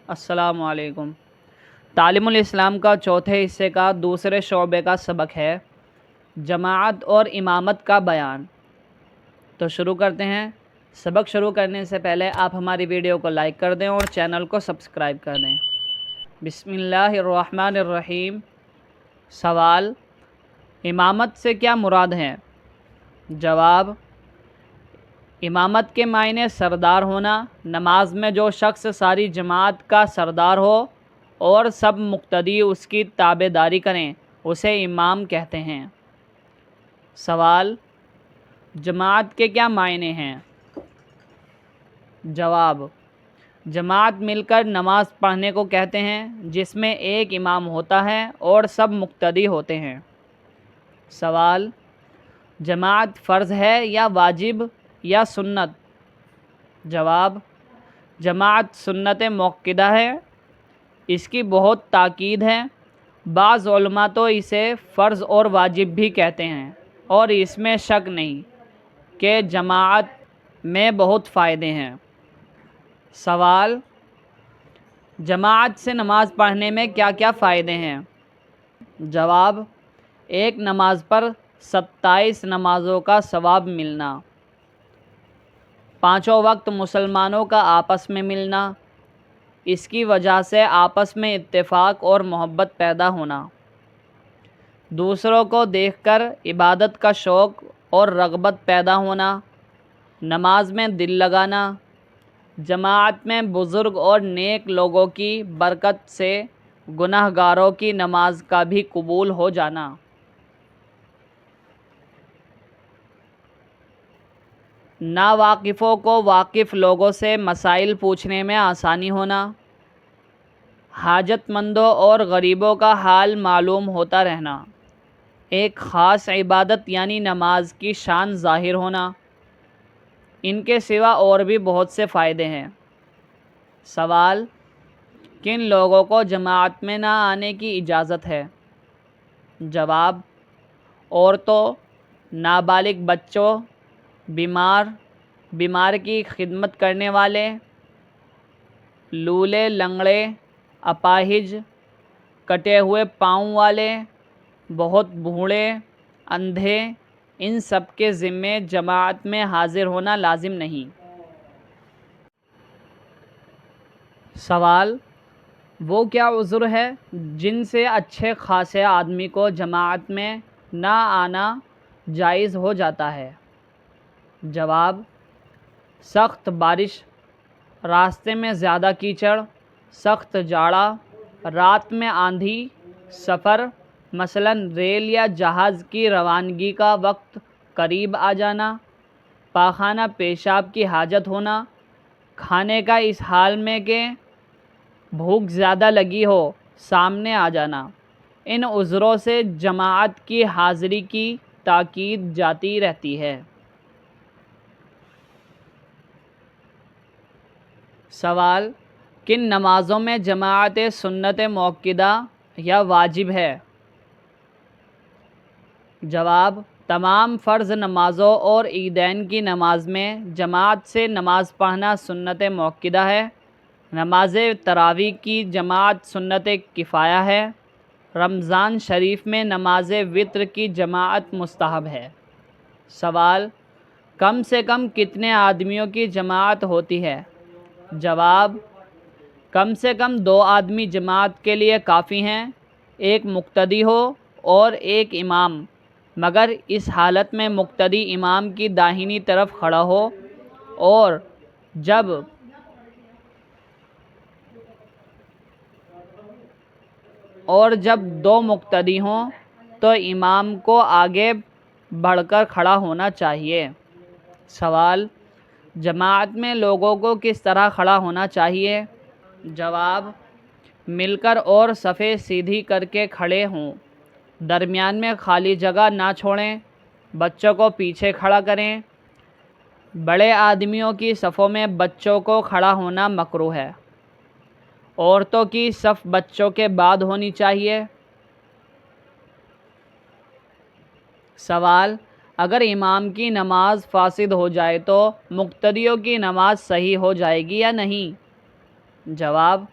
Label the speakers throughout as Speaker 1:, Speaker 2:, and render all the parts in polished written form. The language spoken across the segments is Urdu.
Speaker 1: السلام علیکم۔ تعلیم الاسلام کا چوتھے حصے کا دوسرے شعبے کا سبق ہے جماعت اور امامت کا بیان۔ تو شروع کرتے ہیں۔ سبق شروع کرنے سے پہلے آپ ہماری ویڈیو کو لائک کر دیں اور چینل کو سبسکرائب کر دیں۔ بسم اللہ الرحمن الرحیم۔ سوال: امامت سے کیا مراد ہے؟ جواب: امامت کے معنی سردار ہونا۔ نماز میں جو شخص ساری جماعت کا سردار ہو اور سب مقتدی اس کی تابع داری کریں اسے امام کہتے ہیں۔ سوال: جماعت کے کیا معنی ہیں؟ جواب: جماعت مل کر نماز پڑھنے کو کہتے ہیں جس میں ایک امام ہوتا ہے اور سب مقتدی ہوتے ہیں۔ سوال: جماعت فرض ہے یا واجب یا سنت؟ جواب: جماعت سنت موقدہ ہے، اس کی بہت تاکید ہے۔ بعض علماء تو اسے فرض اور واجب بھی کہتے ہیں اور اس میں شک نہیں کہ جماعت میں بہت فائدے ہیں۔ سوال: جماعت سے نماز پڑھنے میں کیا کیا فائدے ہیں؟ جواب: ایک نماز پر 27 نمازوں کا ثواب ملنا، 5 وقت مسلمانوں کا آپس میں ملنا، اس کی وجہ سے آپس میں اتفاق اور محبت پیدا ہونا، دوسروں کو دیکھ کر عبادت کا شوق اور رغبت پیدا ہونا، نماز میں دل لگانا، جماعت میں بزرگ اور نیک لوگوں کی برکت سے گناہ گاروں کی نماز کا بھی قبول ہو جانا، ناواقفوں کو واقف لوگوں سے مسائل پوچھنے میں آسانی ہونا، حاجت مندوں اور غریبوں کا حال معلوم ہوتا رہنا، ایک خاص عبادت یعنی نماز کی شان ظاہر ہونا۔ ان کے سوا اور بھی بہت سے فائدے ہیں۔ سوال: کن لوگوں کو جماعت میں نہ آنے کی اجازت ہے؟ جواب: عورتوں، نابالغ بچوں، بیمار کی خدمت کرنے والے، لولے لنگڑے، اپاہج، کٹے ہوئے پاؤں والے، بہت بوڑھے، اندھے، ان سب کے ذمے جماعت میں حاضر ہونا لازم نہیں۔ سوال: وہ کیا عذر ہے جن سے اچھے خاصے آدمی کو جماعت میں نہ آنا جائز ہو جاتا ہے؟ جواب: سخت بارش، راستے میں زیادہ کیچڑ، سخت جاڑا، رات میں آندھی، سفر مثلاً ریل یا جہاز کی روانگی کا وقت قریب آ جانا، پاخانہ پیشاب کی حاجت ہونا، کھانے کا اس حال میں کہ بھوک زیادہ لگی ہو سامنے آ جانا، ان عذروں سے جماعت کی حاضری کی تاکید جاتی رہتی ہے۔ سوال: کن نمازوں میں جماعت سنت موقدہ یا واجب ہے؟ جواب: تمام فرض نمازوں اور عیدین کی نماز میں جماعت سے نماز پڑھنا سنت موقدہ ہے۔ نماز تراویح کی جماعت سنت کفایہ ہے۔ رمضان شریف میں نماز وتر کی جماعت مستحب ہے۔ سوال: کم سے کم کتنے آدمیوں کی جماعت ہوتی ہے؟ جواب: کم سے کم 2 آدمی جماعت کے لیے کافی ہیں، ایک مقتدی ہو اور ایک امام، مگر اس حالت میں مقتدی امام کی داہنی طرف کھڑا ہو اور جب 2 مقتدی ہوں تو امام کو آگے بڑھ کر کھڑا ہونا چاہیے۔ سوال: جماعت میں لوگوں کو کس طرح کھڑا ہونا چاہیے؟ جواب: مل کر اور صفیں سیدھی کر کے کھڑے ہوں، درمیان میں خالی جگہ نہ چھوڑیں، بچوں کو پیچھے کھڑا کریں۔ بڑے آدمیوں کی صفوں میں بچوں کو کھڑا ہونا مکروہ ہے۔ عورتوں کی صف بچوں کے بعد ہونی چاہیے۔ سوال: اگر امام کی نماز فاسد ہو جائے تو مقتدیوں کی نماز صحیح ہو جائے گی یا نہیں؟ جواب: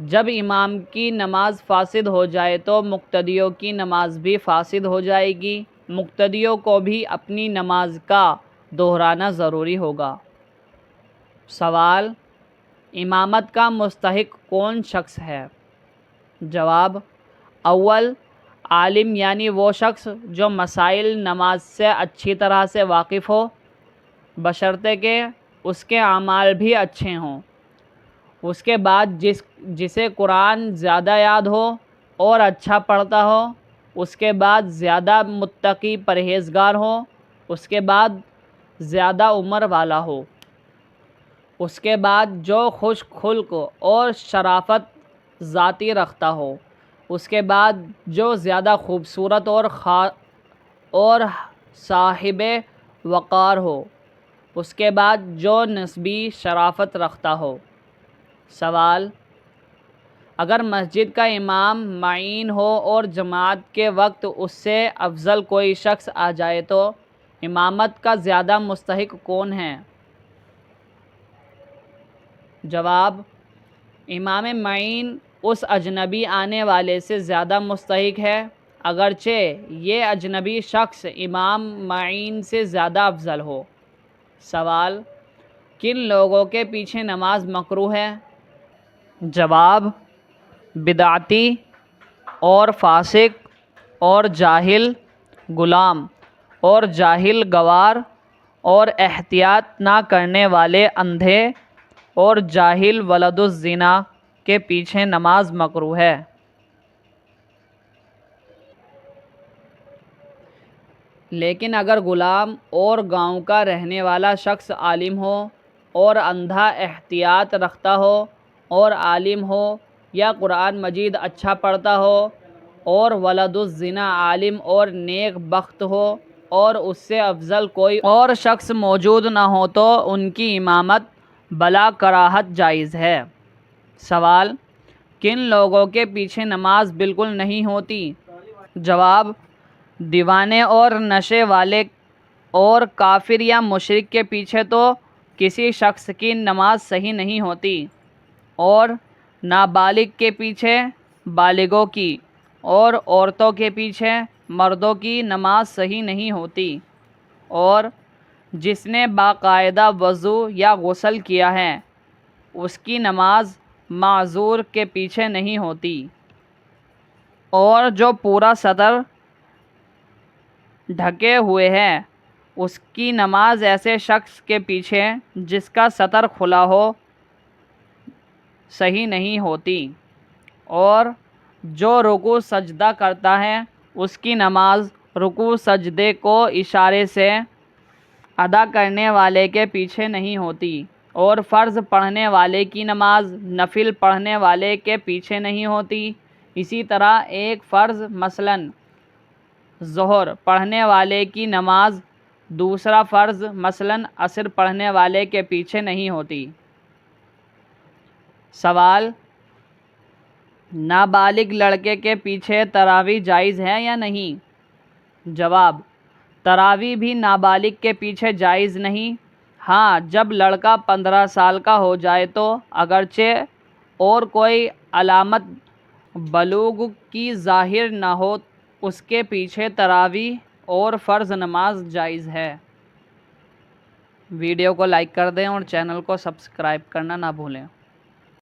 Speaker 1: جب امام کی نماز فاسد ہو جائے تو مقتدیوں کی نماز بھی فاسد ہو جائے گی، مقتدیوں کو بھی اپنی نماز کا دہرانا ضروری ہوگا۔ سوال: امامت کا مستحق کون شخص ہے؟ جواب: اول، عالم یعنی وہ شخص جو مسائل نماز سے اچھی طرح سے واقف ہو، بشرطے کہ اس کے اعمال بھی اچھے ہوں۔ اس کے بعد جسے قرآن زیادہ یاد ہو اور اچھا پڑھتا ہو، اس کے بعد زیادہ متقی پرہیزگار ہو، اس کے بعد زیادہ عمر والا ہو، اس کے بعد جو خوش خلق اور شرافت ذاتی رکھتا ہو، اس کے بعد جو زیادہ خوبصورت اور صاحب وقار ہو، اس کے بعد جو نسبی شرافت رکھتا ہو۔ سوال: اگر مسجد کا امام معین ہو اور جماعت کے وقت اس سے افضل کوئی شخص آ جائے تو امامت کا زیادہ مستحق کون ہے؟ جواب: امام معین اس اجنبی آنے والے سے زیادہ مستحق ہے، اگرچہ یہ اجنبی شخص امام معین سے زیادہ افضل ہو۔ سوال: کن لوگوں کے پیچھے نماز مکروہ ہے؟ جواب: بدعتی اور فاسق اور جاہل غلام اور جاہل گوار اور احتیاط نہ کرنے والے اندھے اور جاہل ولد الزنا کے پیچھے نماز مکروہ ہے۔ لیکن اگر غلام اور گاؤں کا رہنے والا شخص عالم ہو اور اندھا احتیاط رکھتا ہو اور عالم ہو یا قرآن مجید اچھا پڑھتا ہو اور ولد الزنا عالم اور نیک بخت ہو اور اس سے افضل کوئی اور شخص موجود نہ ہو تو ان کی امامت بلا کراہت جائز ہے۔ سوال: کن لوگوں کے پیچھے نماز بالکل نہیں ہوتی؟ جواب: دیوانے اور نشے والے اور کافر یا مشرک کے پیچھے تو کسی شخص کی نماز صحیح نہیں ہوتی، اور نابالغ کے پیچھے بالغوں کی اور عورتوں کے پیچھے مردوں کی نماز صحیح نہیں ہوتی، اور جس نے باقاعدہ وضو یا غسل کیا ہے اس کی نماز معذور کے پیچھے نہیں ہوتی، اور جو پورا سطر ڈھکے ہوئے ہے اس کی نماز ایسے شخص کے پیچھے جس کا سطر کھلا ہو صحیح نہیں ہوتی، اور جو رکوع سجدہ کرتا ہے اس کی نماز رکوع سجدے کو اشارے سے ادا کرنے والے کے پیچھے نہیں ہوتی، اور فرض پڑھنے والے کی نماز نفل پڑھنے والے کے پیچھے نہیں ہوتی۔ اسی طرح ایک فرض مثلاً ظہر پڑھنے والے کی نماز دوسرا فرض مثلاً عصر پڑھنے والے کے پیچھے نہیں ہوتی۔ سوال: نابالغ لڑکے کے پیچھے تراویح جائز ہے یا نہیں؟ جواب: تراویح بھی نابالغ کے پیچھے جائز نہیں، ہاں جب لڑکا 15 سال کا ہو جائے تو اگرچہ اور کوئی علامت بلوغ کی ظاہر نہ ہو اس کے پیچھے تراویح اور فرض نماز جائز ہے۔ ویڈیو کو لائک کر دیں اور چینل کو سبسکرائب کرنا نہ بھولیں۔